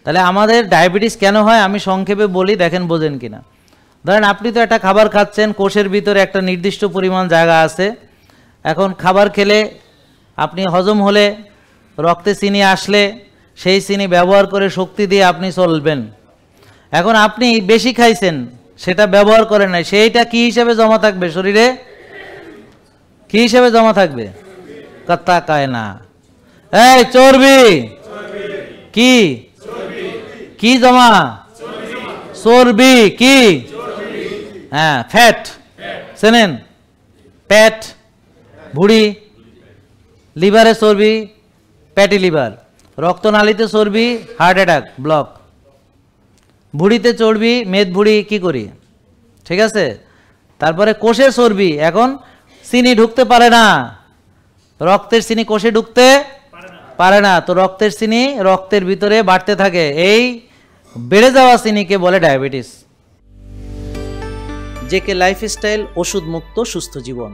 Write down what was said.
তাহলে আমাদের ডায়াবেটিস কেন হয় আমি সংক্ষেপে বলি, দেখেন বোঝেন কিনা। ধরেন আপনি তো একটা খাবার খাচ্ছেন, কোষের ভিতরে একটা নির্দিষ্ট পরিমাণ জায়গা আছে। এখন খাবার খেলে আপনি হজম হলে, রক্তে চিনি আসলে সেই চিনি ব্যবহার করে শক্তি দিয়ে আপনি চলবেন। এখন আপনি বেশি খাইছেন, সেটা ব্যবহার করেন নাই, সেইটা কি হিসেবে জমা থাকবে শরীরে? কি হিসেবে জমা থাকবে? কথা কয় না। এই চর্বি। কি কি জমা? চর্বি। কি? হ্যাঁ, ফ্যাট। চেনেন? প্যাট, ভুঁড়ি, লিভারে চর্বি, প্যাটি লিভার, রক্তনালীতে চর্বি, হার্ট অ্যাটাক, ব্লক, ভুঁড়িতে চর্বি, মেদ ভুঁড়ি, কি করি? ঠিক আছে। তারপরে কোষে চর্বি, এখন চিনি ঢুকতে পারে না, রক্তের চিনি কোষে ঢুকতে পারে না, তো রক্তের চিনি রক্তের ভিতরে বাড়তে থাকে, এই বেড়ে যাওয়া চিনিকে বলে ডায়াবেটিস। জেকে লাইফস্টাইল, ওষুধ মুক্ত সুস্থ জীবন।